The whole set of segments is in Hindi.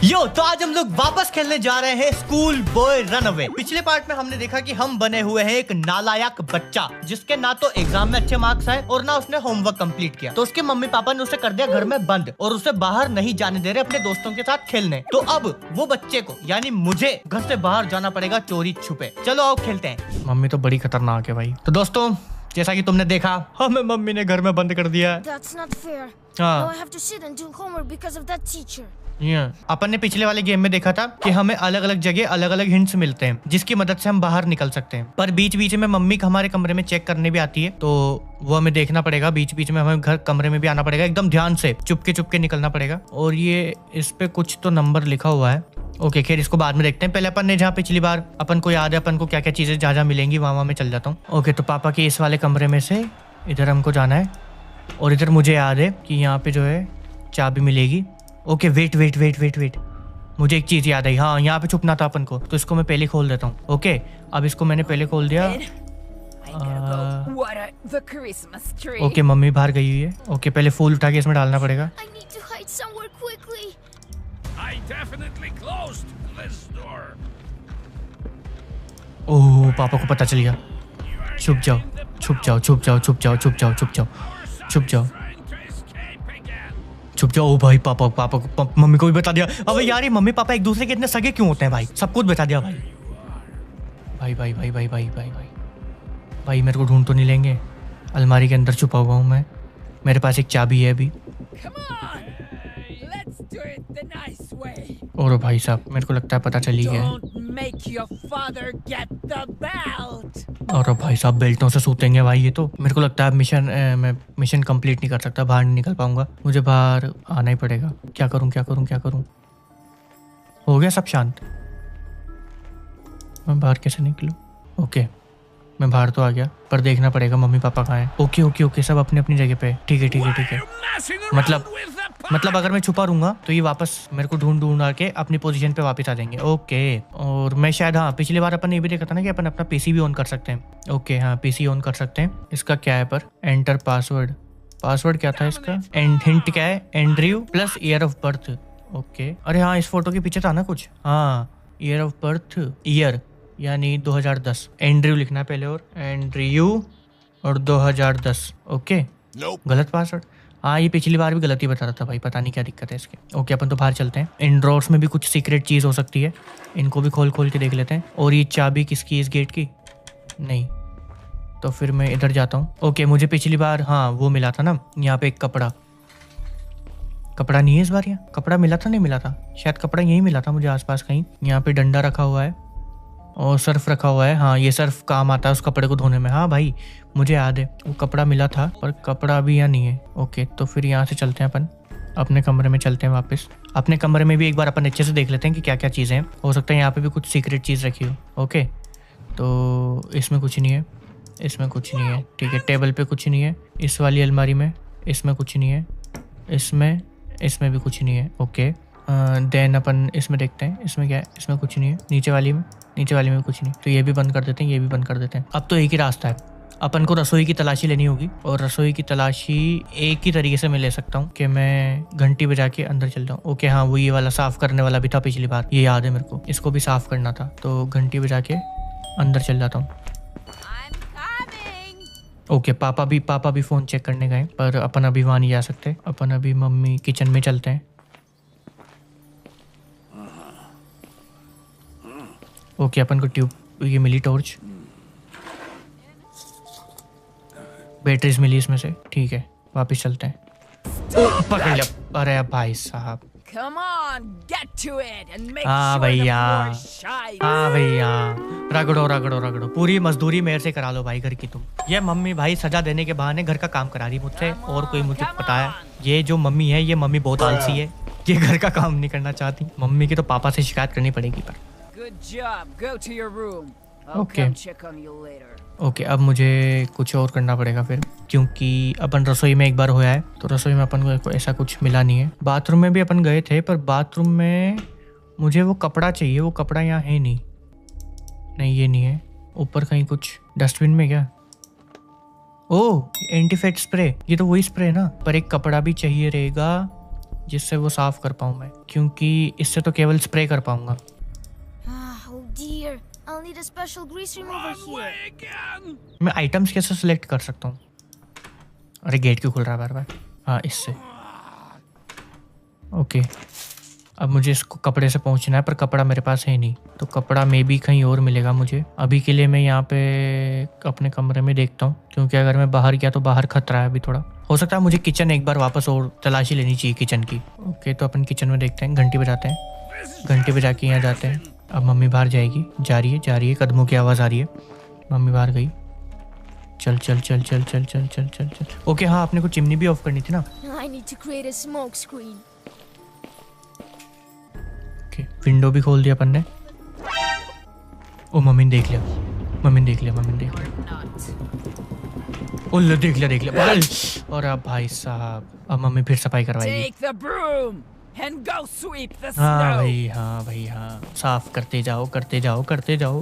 यो तो आज हम लोग वापस खेलने जा रहे हैं स्कूल बॉय रन अवे। पिछले पार्ट में हमने देखा कि हम बने हुए हैं एक नालायक बच्चा जिसके ना तो एग्जाम में अच्छे मार्क्स आए और ना उसने होमवर्क कंप्लीट किया। तो उसके मम्मी पापा ने उसे कर दिया घर में बंद और उसे बाहर नहीं जाने दे रहे अपने दोस्तों के साथ खेलने। तो अब वो बच्चे को यानी मुझे घर से बाहर जाना पड़ेगा चोरी छुपे। चलो आओ खेलते हैं। मम्मी तो बड़ी खतरनाक है भाई। तो दोस्तों जैसा कि तुमने देखा हमें मम्मी ने घर में बंद कर दिया है। That's not fair. हाँ। Now I have to sit and do homework because of that teacher. अपन ने पिछले वाले गेम में देखा था कि हमें अलग अलग जगह अलग अलग हिंट्स मिलते हैं जिसकी मदद से हम बाहर निकल सकते हैं। पर बीच बीच में मम्मी हमारे कमरे में चेक करने भी आती है तो वो हमें देखना पड़ेगा। बीच बीच में हमें घर कमरे में भी आना पड़ेगा, एकदम ध्यान से चुपके निकलना पड़ेगा। और ये इस पे कुछ तो नंबर लिखा हुआ है। ओके खैर इसको बाद में देखते हैं। पहले अपन ने जहाँ पिछली बार अपन को याद है अपन को क्या क्या चीजें जहाँ मिलेंगी वहाँ मैं चल जाता हूँ। ओके तो पापा के इस वाले कमरे में से इधर हमको जाना है और इधर मुझे याद है कि यहाँ पे जो है चाबी मिलेगी। ओके वेट मुझे एक चीज याद आई। हाँ यहाँ पे छुपना था अपन को तो इसको मैं पहले खोल देता हूँ। ओके अब इसको मैंने पहले खोल दिया। ओके मम्मी बाहर गई हुई है। ओके पहले फूल उठा के इसमें डालना पड़ेगा। I need to hide somewhere quickly. I definitely closed this door. ओह पापा को पता चल गया। छुप जाओ छुप जाओ छुप जाओ छुप जाओ छुप जाओ छुप जाओ छुप जाओ छुप जाओ। ओ भाई पापा को मम्मी को भी बता दिया। अब यार ये मम्मी पापा एक दूसरे के इतने सगे क्यों होते हैं भाई? सब कुछ बता दिया भाई। भाई मेरे को ढूंढ तो नहीं लेंगे? अलमारी के अंदर छुपा हुआ हूँ मैं। मेरे पास एक चाबी है अभी। और भाई साहब मेरे को लगता है पता चल ही गया। और भाई साहब बेल्टों से सूतेंगे भाई ये तो। मेरे को लगता है मैं मिशन कंप्लीट नहीं कर सकता, बाहर नहीं निकल पाऊंगा। मुझे बाहर आना ही पड़ेगा। क्या करूं? हो गया सब शांत। मैं बाहर कैसे निकलूं? ओके मैं बाहर तो आ गया पर देखना पड़ेगा मम्मी पापा कहाँ हैं। ओके सब अपनी अपनी जगह पे। ठीक है। मतलब अगर मैं छुपा रहूंगा तो ये वापस मेरे को ढूंढ के अपनी पोजीशन पे वापस आ जाएंगे। ओके और मैं शायद हाँ पिछली बार अपन ने भी देखा था ना कि अपन अपना पीसी भी ऑन कर सकते हैं। ओके हाँ पीसी ऑन कर सकते हैं। इसका क्या है पर एंटर पासवर्ड क्या था इसका? एंड हिंट क्या है? Andrew plus year of birth. Okay अरे हाँ इस फोटो के पीछे था ना कुछ। हाँ ईयर ऑफ बर्थ ईयर यानी 2010। एंड्रयू लिखना है पहले और एंड्रयू और 2010। ओके गलत पासवर्ड। हाँ ये पिछली बार भी गलत ही बता रहा था भाई, पता नहीं क्या दिक्कत है इसके। ओके अपन तो बाहर चलते हैं। इन ड्रॉर्स में भी कुछ सीक्रेट चीज़ हो सकती है, इनको भी खोल के देख लेते हैं। और ये चाबी किसकी? इस गेट की नहीं तो फिर मैं इधर जाता हूँ। ओके मुझे पिछली बार हाँ वो मिला था ना यहाँ पे एक कपड़ा नहीं है इस बार। यहाँ कपड़ा मिला था नहीं मिला था? शायद कपड़ा यही मिला था मुझे आसपास कहीं। यहाँ पे डंडा रखा हुआ है और सर्फ रखा हुआ है। हाँ ये सर्फ काम आता है उस कपड़े को धोने में। हाँ भाई मुझे याद है वो कपड़ा मिला था पर कपड़ा अभी यहाँ नहीं है। ओके तो फिर यहाँ से चलते हैं अपन अपने कमरे में चलते हैं वापस। अपने कमरे में भी एक बार अपन अच्छे से देख लेते हैं कि क्या क्या चीज़ें हैं। हो सकता है यहाँ पे भी कुछ सीक्रेट चीज़ रखी हो। ओके तो इसमें कुछ नहीं है। ठीक है टेबल पे कुछ नहीं है। इस वाली अलमारी में इसमें कुछ नहीं है। इसमें भी कुछ नहीं है। ओके देन अपन इसमें देखते हैं इसमें क्या है। इसमें कुछ नहीं है। नीचे वाली में कुछ नहीं। तो ये भी बंद कर देते हैं, ये भी बंद कर देते हैं। अब तो एक ही रास्ता है, अपन को रसोई की तलाशी लेनी होगी। और रसोई की तलाशी एक ही तरीके से मैं ले सकता हूँ कि मैं घंटी बजा के अंदर चल जाऊँ। ओके हाँ वो ये वाला साफ करने वाला भी था पिछली बार, ये याद है मेरे को। इसको भी साफ करना था तो घंटी बजा के अंदर चल जाता हूँ। ओके पापा भी फ़ोन चेक करने गए पर अपन अभी वहाँ नहीं जा सकते। अपन अभी मम्मी किचन में चलते हैं। ओके अपन को ट्यूब ये मिली, टॉर्च, बैटरीज मिली इसमें से। ठीक है वापस चलते हैं। पकड़ लिया। अरे भाई साहब हाँ भैया रगड़ो पूरी मजदूरी मेरे से करा लो भाई घर की तुम। ये मम्मी भाई सजा देने के बहाने घर का काम करा रही मुझसे और कोई मुझे पता है। ये जो मम्मी है ये मम्मी बहुत आलसी है, ये घर का काम नहीं करना चाहती। मम्मी की तो पापा से शिकायत करनी पड़ेगी पर। ओके अब मुझे कुछ और करना पड़ेगा फिर, क्योंकि अपन रसोई में एक बार होया है तो रसोई में अपन को ऐसा कुछ मिला नहीं है। बाथरूम में भी अपन गए थे पर बाथरूम में मुझे वो कपड़ा चाहिए, वो कपड़ा यहाँ है नहीं ये नहीं है। ऊपर कहीं कुछ डस्टबिन में क्या? ओह एंटीफेट स्प्रे, ये तो वही स्प्रे है ना। पर एक कपड़ा भी चाहिए रहेगा जिससे वो साफ कर पाऊँ मैं, क्योंकि इससे तो केवल स्प्रे कर पाऊंगा। Oh dear. I'll need a special grease remover Wrong here. way again. मैं आइटम्स कैसे सिलेक्ट कर सकता हूँ? अरे गेट क्यों खुल रहा है बार बार? हाँ, इससे। ओके, अब मुझे इसको कपड़े से पहुंचना है, पर कपड़ा मेरे पास है नहीं, तो कपड़ा मे बी कहीं और मिलेगा मुझे। अभी के लिए मैं यहाँ पे अपने कमरे में देखता हूँ, क्योंकि अगर मैं बाहर गया तो बाहर खतरा है अभी थोड़ा। हो सकता है मुझे किचन एक बार वापस और तलाशी लेनी चाहिए किचन की। ओके, तो अपन किचन में देखते हैं, घंटी बजाते हैं। घंटी बजा के यहाँ जाते हैं। अब मम्मी बाहर जाएगी, जा रही है, कदमों की आवाज़ आ रही है। मम्मी बाहर गई। चल चल चल चल चल चल चल चल चल। ओके, हाँ, आपने को चिमनी भी ऑफ करनी थी ना। I need to create a smoke screen. Okay, window भी खोल दिया अपन ने। ओ, मम्मी ने देख लिया। ओ, देख लिया। और अब भाई साहब, अब मम्मी फिर सफाई करवाएगी। Take the broom and go sweep the हाँ snow. भाई, हाँ, साफ करते जाओ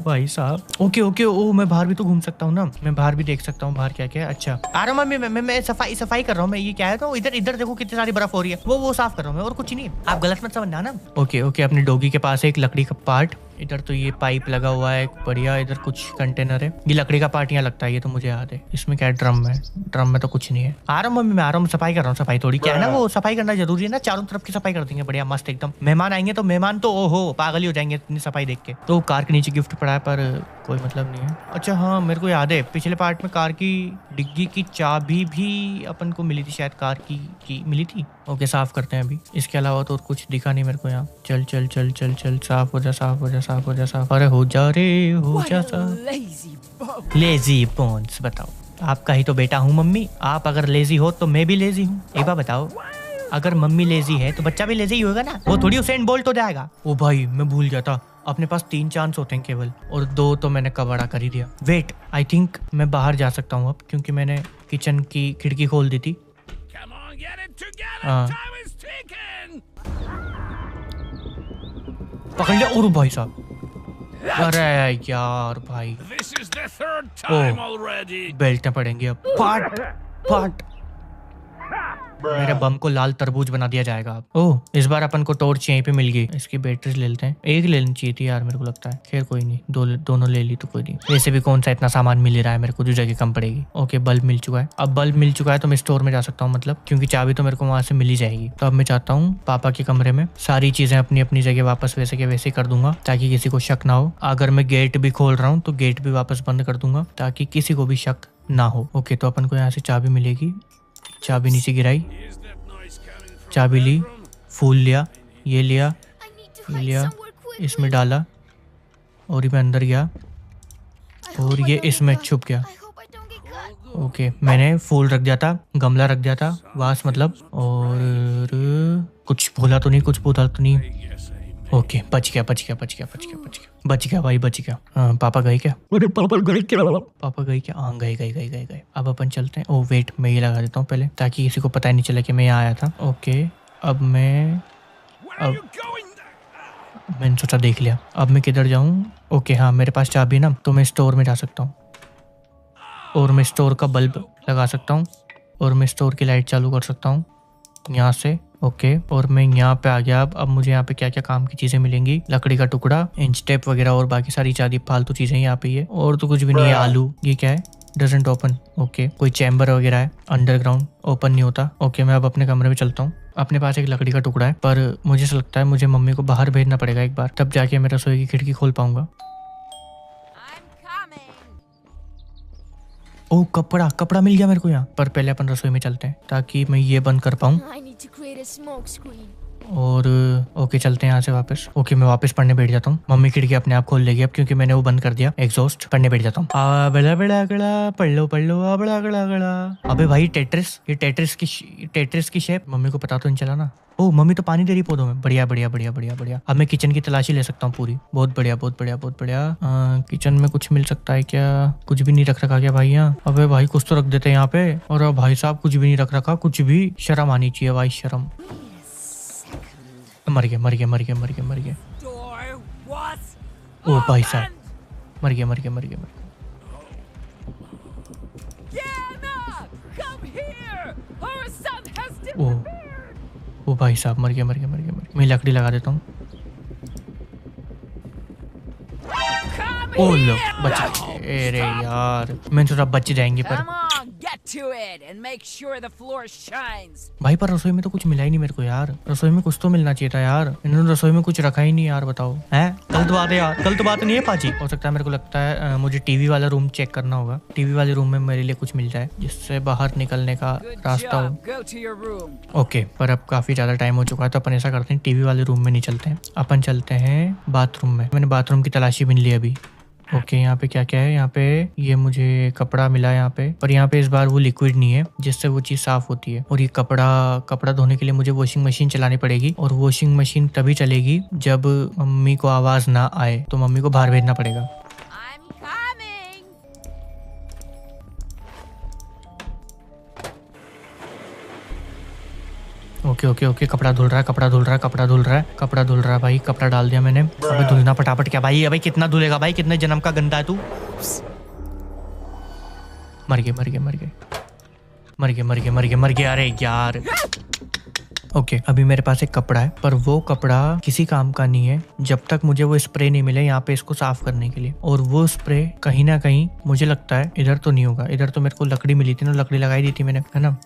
भाई साहब। ओके, ओ, मैं बाहर भी तो घूम सकता हूँ ना, मैं बाहर भी देख सकता हूँ बाहर क्या क्या है। अच्छा, आ रहा हूँ मम्मी, मैं सफाई कर रहा हूँ मैं। ये क्या है? तो इधर देखो कितनी सारी बर्फ हो रही है, वो साफ कर रहा हूँ मैं, और कुछ नहीं। आप गलत मत समझना ना। ओके, अपने डॉगी के पास एक लकड़ी का पार्ट, इधर तो ये पाइप लगा हुआ है बढ़िया, इधर कुछ कंटेनर है। ये लकड़ी का पार्ट यहाँ लगता है, ये तो मुझे याद है। इसमें क्या है? ड्रम में तो कुछ नहीं है। आ रहा हूँ मम्मी, मैं आ रहा हूँ, सफाई कर रहा हूँ। सफाई थोड़ी क्या है ना, वो सफाई करना जरूरी है ना, चारों तरफ की सफाई कर देंगे बढ़िया मस्त एकदम। मेहमान आएंगे तो मेहमान तो ओहो पागल ही हो जाएंगे इतनी सफाई देख के। तो कार के नीचे गिफ्ट पड़ा है, पर कोई मतलब नहीं है। अच्छा हाँ, मेरे को याद है, पिछले पार्ट में कार की डिग्गी की चाबी भी अपन को मिली थी शायद, कार की मिली थी। ओके, साफ करते हैं अभी। इसके अलावा तो और कुछ दिखा नहीं मेरे को यहाँ। चल, साफ हो जा। अरे हो जा रे, हो What जा a साफ। lazy bug. लेजी बोन्स, बताओ, आपका ही तो बेटा हूँ मम्मी। आप अगर लेजी हो तो मैं भी लेजी हूँ। एक बार बताओ, अगर मम्मी लेजी है तो बच्चा भी लेजी ही होगा ना, वो थोड़ी उसेन बोल्ट हो जाएगा। ओ भाई, मैं भूल गया था, अपने पास 3 चांस होते हैं केवल, और 2 तो मैंने कबाड़ा कर ही दिया। वेट, आई थिंक मैं बाहर जा सकता हूँ अब, क्योंकि मैंने किचन की खिड़की खोल दी थी। Come on, get it together. हाँ। Time is ticking. पकड़ लिया। और भाई साहब, अरे यार भाई, This is the third time already. बेल्टें पड़ेंगी अब। फाट। मेरे बम को लाल तरबूज बना दिया जाएगा अब। ओह, इस बार अपन को टॉर्च यहीं पे मिल गई। इसकी बैटरी ले लेते हैं। एक ले लेनी चाहिए थी यार, मेरे को लगता है। खैर कोई नहीं, दोनों ले ली तो कोई नहीं। वैसे भी कौन सा इतना सामान मिल रहा है मेरे को जो जगह कम पड़ेगी। ओके, बल्ब मिल चुका है। अब बल्ब मिल चुका है तो मैं स्टोर में जा सकता हूँ, मतलब, क्योंकि चाबी तो मेरे को वहां से मिल ही जाएगी। तो अब मैं चाहता हूँ पापा के कमरे में सारी चीजें अपनी अपनी जगह वापस वैसे के वैसे कर दूंगा, ताकि किसी को शक ना हो। अगर मैं गेट भी खोल रहा हूँ तो गेट भी वापस बंद कर दूंगा, ताकि किसी को भी शक ना हो। ओके, तो अपन को यहाँ से चाबी मिलेगी। चाबी नीचे गिराई, Is that noise coming from चाबी ली, फूल लिया, ये लिया, I need to ये hide लिया, somewhere quickly. इसमें डाला, और ये मैं अंदर गया, I और hope I ये don't इसमें get caught. छुप गया। I hope I don't get caught. Okay, मैंने फूल रख दिया था, गमला रख दिया था, वास मतलब, और कुछ भूला तो नहीं। ओके, बच गया भाई, बच गया। हाँ, पापा गए क्या? पापा गए क्या? हाँ, गए। अब अपन चलते हैं। ओ वेट, मैं ये लगा देता हूँ पहले, ताकि किसी को पता ही नहीं चला कि मैं यहाँ आया था। ओके, अब Where are अब you going? मैंने सोचा देख लिया। अब मैं किधर जाऊँ? ओके, हाँ, मेरे पास चाबी ना, तो मैं स्टोर में जा सकता हूँ, और मैं स्टोर का बल्ब लगा सकता हूँ, और मैं स्टोर की लाइट चालू कर सकता हूँ यहाँ से। ओके, और मैं यहाँ पे आ गया। अब मुझे यहाँ पे क्या क्या काम की चीजें मिलेंगी? लकड़ी का टुकड़ा, इंच टेप वगैरह, और बाकी सारी चादी फालतू चीजें यहाँ पे ही है, और तो कुछ भी नहीं है। आलू, ये क्या है? Doesn't open. ओके, कोई चैम्बर वगैरह है अंडरग्राउंड, ओपन नहीं होता। ओके, मैं अब अपने कमरे में चलता हूँ। अपने पास एक लकड़ी का टुकड़ा है, पर मुझे ऐसा लगता है मुझे मम्मी को बाहर भेजना पड़ेगा एक बार, तब जाके मैं रसोई की खिड़की खोल पाऊंगा। I'm coming. ओ, कपड़ा मिल गया मेरे को यहाँ, पर पहले अपन रसोई में चलते हैं, ताकि मैं ये बंद कर पाऊँ। I need to create a smoke screen. और ओके, चलते हैं यहाँ से वापस। ओके, मैं वापस पढ़ने बैठ जाता हूँ। मम्मी खिड़की अपने आप खोल लेगी अब, क्योंकि मैंने वो बंद कर दिया एग्जॉस्ट। पढ़ने बैठ जाता हूँ। आ बड़ा बड़ा गड़ा, पढ़ लो आ बड़ा गड़ा। अबे भाई, ये टेट्रिस की शेप मम्मी को पता तो नहीं चला ना। ओ, मम्मी तो पानी दे रही पौधों में। बढ़िया। अब मैं किचन की तलाशी ले सकता हूँ पूरी। बहुत बढ़िया। किचन में कुछ मिल सकता है क्या? कुछ भी नहीं रख रखा क्या भाई यहाँ? अबे भाई, कुछ तो रख देते हैं यहाँ पे। और भाई साहब, कुछ भी नहीं रख रखा, कुछ भी। शर्म आनी चाहिए भाई, शर्म। मर गया। Door was ओ भाई साहब, open. मर गया। Yana, come here. Our son has O disappeared. ओ भाई साहब, मर गया मर गया मर गया मर गया। मैं लकड़ी लगा देता हूँ। ओ लो, बच गए। अरे यार, मैं थोड़ा बच जाएंगे पर Come on, get to it and make sure the floor shines. भाई, पर रसोई में तो कुछ मिला ही नहीं मेरे को यार। रसोई में कुछ तो मिलना चाहिए था यार, इन्होंने रसोई में कुछ रखा ही नहीं यार। बताओ, है गलत बात है यार, गलत बात नहीं है पाजी। हो सकता है, मेरे को लगता है मुझे टीवी वाला रूम चेक करना होगा। टीवी वाले रूम में मेरे लिए कुछ मिल जाए जिससे बाहर निकलने का Good रास्ता हो। job. Go to your room. Okay, पर अब काफी ज्यादा टाइम हो चुका है, तो अपन ऐसा करते हैं, टीवी वाले रूम में नहीं चलते हैं, अपन चलते हैं बाथरूम में। मैंने बाथरूम की तलाशी भी ली अभी। ओके, यहाँ पे क्या क्या है? यहाँ पे ये मुझे कपड़ा मिला है यहाँ पे, पर यहाँ पे इस बार वो लिक्विड नहीं है जिससे वो चीज साफ होती है। और ये कपड़ा धोने के लिए मुझे वॉशिंग मशीन चलानी पड़ेगी, और वॉशिंग मशीन तभी चलेगी जब मम्मी को आवाज ना आए, तो मम्मी को बाहर भेजना पड़ेगा। I'm coming. Okay okay okay, कपड़ा धुल रहा है, कपड़ा धुल रहा है, कपड़ा धुल रहा है, कपड़ा धुल रहा है भाई। कपड़ा डाल दिया मैंने। अबे धुलना फटाफट क्या भाई? अबे कितना धुलेगा भाई? कितने जन्म का गंदा है तू? मर गए मर गए मर गए मर गए मर गए मर गए मर गए। अरे यार, ओके, अभी मेरे पास एक कपड़ा है, पर वो कपड़ा किसी काम का नहीं है जब तक मुझे वो स्प्रे नहीं मिले यहाँ पे इसको साफ करने के लिए। और वो स्प्रे कहीं ना कहीं मुझे लगता है इधर तो नहीं होगा। इधर तो मेरे को लकड़ी मिली थी ना, लकड़ी लगाई दी थी मैंने, है ना।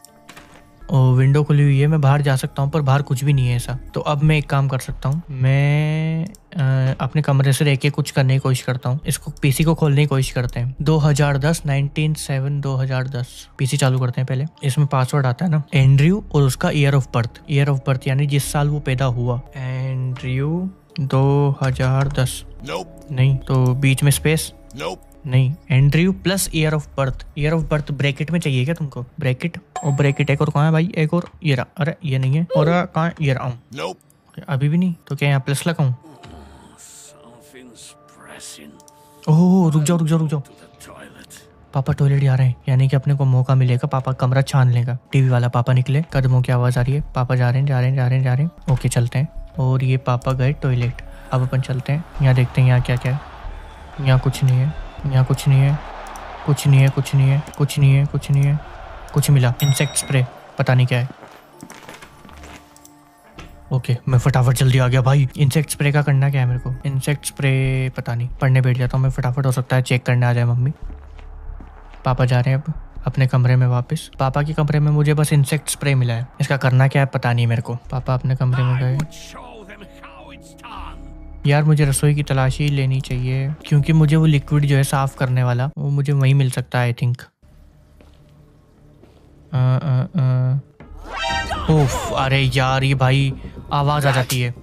और विंडो खुली हुई है, मैं बाहर जा सकता हूँ, पर बाहर कुछ भी नहीं है ऐसा। तो अब मैं एक काम कर सकता हूँ, मैं अपने कमरे से रह के कुछ करने की कोशिश करता हूँ। इसको पीसी को खोलने की कोशिश करते हैं। 2010 पीसी चालू करते हैं पहले। इसमें पासवर्ड आता है ना, एंड्रयू और उसका ईयर ऑफ बर्थ यानी जिस साल वो पैदा हुआ। एंड्रयू 2010। नहीं तो बीच में स्पेस नहीं, Andrew plus year of birth bracket में चाहिए क्या तुमको? ब्रैकेट और ब्रैकेट एक और कहाँ है भाई? एक और ये रहा। अरे ये नहीं है, और कहाँ है? ये रहा। अभी भी नहीं, तो क्या यहाँ प्लस लगाऊं? Something's pressing ओह रुक जाओ रुक जाओ रुक जाओ, to the toilet. पापा टॉयलेट जा रहे हैं, यानी कि अपने को मौका मिलेगा पापा कमरा छान लेगा। टीवी वाला पापा निकले, कदमों की आवाज आ रही है, पापा जा रहे हैं जा रहे हैं जा रहे हैं जा रहे हैं। ओके चलते हैं। और ये पापा गए टॉयलेट, अब अपन चलते हैं। यहाँ देखते हैं यहाँ क्या क्या है। यहाँ कुछ नहीं है, यहाँ कुछ नहीं है, कुछ नहीं है, कुछ नहीं है, कुछ नहीं है, कुछ नहीं है। कुछ मिला, इंसेक्ट स्प्रे, पता नहीं क्या है। ओके, मैं फटाफट जल्दी आ गया भाई। इंसेक्ट स्प्रे का करना क्या है मेरे को? इंसेक्ट स्प्रे पता नहीं, पढ़ने बैठ जाता हूँ मैं फटाफट, हो सकता है चेक करने आ जाए मम्मी। पापा जा रहे हैं अब अपने कमरे में वापस। पापा के कमरे में मुझे बस इंसेक्ट स्प्रे मिला है, इसका करना क्या है पता नहीं मेरे को। पापा अपने कमरे में I गए। would show them how it's done. यार मुझे रसोई की तलाशी लेनी चाहिए, क्योंकि मुझे वो लिक्विड जो है साफ करने वाला, वो मुझे वहीं मिल सकता है आई थिंक। ओफ, अरे यार ये भाई आवाज आ जाती है। How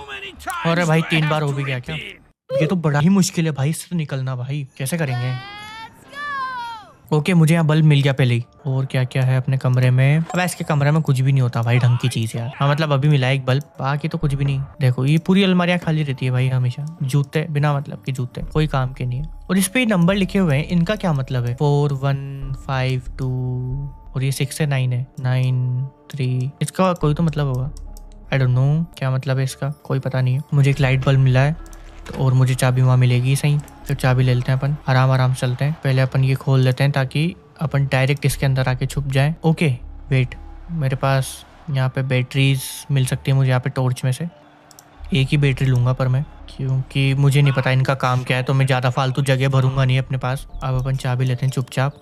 many times अरे भाई do I 3 have बार हो to भी गया क्या? repeat? ये तो बड़ा ही मुश्किल है भाई इससे निकलना। भाई कैसे करेंगे? Let's go. ओके, मुझे यहाँ बल्ब मिल गया पहले ही। और क्या क्या है अपने कमरे में? अब इसके कमरे में कुछ भी नहीं होता भाई, ढंग की चीज यार। हाँ मतलब अभी मिला है एक बल्ब, बाकी तो कुछ भी नहीं। देखो ये पूरी अलमारियां खाली रहती है भाई हमेशा। जूते बिना मतलब के, जूते कोई काम के नहीं है। और इस पे नंबर लिखे हुए हैं, इनका क्या मतलब है? 4152 और ये 6 से 9 है, 93। इसका कोई तो मतलब होगा, आई डोंट नो क्या मतलब है इसका, कोई पता नहीं है। मुझे एक लाइट बल्ब मिला है, तो और मुझे चाबी वहाँ मिलेगी सही, तो चाबी ले लेते हैं अपन, आराम आराम से चलते हैं। पहले अपन ये खोल लेते हैं ताकि अपन डायरेक्ट इसके अंदर आके छुप जाए। ओके वेट, मेरे पास यहाँ पे बैटरीज मिल सकती है मुझे यहाँ पे टॉर्च में से। एक ही बैटरी लूंगा पर मैं, क्योंकि मुझे नहीं पता इनका काम क्या है, तो मैं ज़्यादा फालतू जगह भरूंगा नहीं अपने पास। अब अपन चाबी लेते हैं चुपचाप।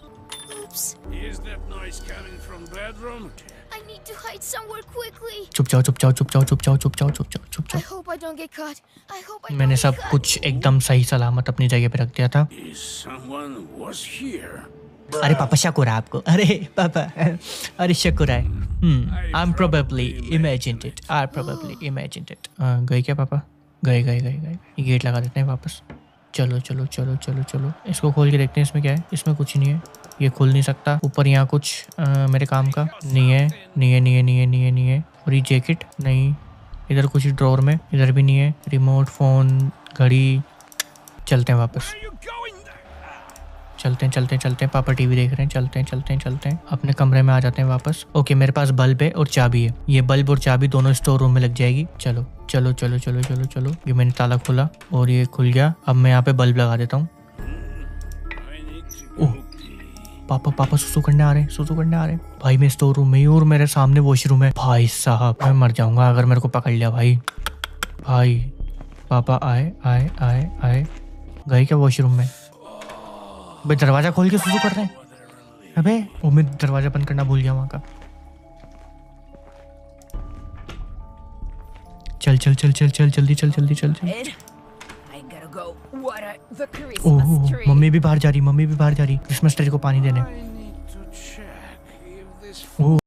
Oops. Is that noise coming from bedroom? I need to hide somewhere quickly. चुप जाओ चुप जाओ चुप जाओ चुप जाओ चुप जाओ चुप जाओ चुप I जाओ। hope I don't get caught. I hope I मैंने don't सब get caught. कुछ एकदम सही सलामत अपनी जगह पे रख दिया था। Is someone was here? अरे पापा शक हो रहा है आपको? अरे पापा, अरे शक हो रहा है। I am probably imagined it, I probably imagined it. गए क्या पापा? गए गए गए गए। ये गेट लगा देते हैं वापस। चलो चलो चलो चलो चलो, इसको खोल के देखते हैं इसमें क्या है। इसमें कुछ नहीं है, ये खुल नहीं सकता। ऊपर यहाँ कुछ मेरे काम का नहीं है, नहीं है नहीं है नहीं है नहीं है नहीं है। और ये जैकेट नहीं, इधर कुछ ड्रॉर में, इधर भी नहीं है। रिमोट, फोन, घड़ी। चलते हैं वापस, Are you going there? चलते हैं चलते हैं चलते हैं। पापा टीवी देख रहे हैं, चलते हैं चलते हैं चलते हैं। अपने कमरे में आ जाते हैं वापस। ओके मेरे पास बल्ब है और चाबी है, ये बल्ब और चाबी दोनों स्टोर रूम में लग जाएगी। चलो चलो चलो चलो चलो चलो। ये मैंने ताला खोला और ये खुल गया। अब मैं यहाँ पे बल्ब लगा देता हूँ। I need to oh go pee. पापा पापा सुसु करने आ रहे हैं, सुसु करने आ रहे हैं। भाई मैं स्टोर रूम में ही हूँ और मेरे सामने वॉशरूम है। भाई साहब मैं मर जाऊंगा अगर मेरे को पकड़ लिया भाई। भाई पापा आए आए आए आए, गए क्या वॉशरूम में? भाई दरवाजा खोल के सुसु कर रहे हैं। अबे वो मैं दरवाजा बंद करना भूल गया वहां का। चल चल चल चल चल जल्दी चल जल्दी चल चल। Ed, I gotta go water the Christmas oh tree. Mummy भी बाहर जा रही, मम्मी भी बाहर जा रही क्रिसमस ट्री को पानी देने। I need to check if this oh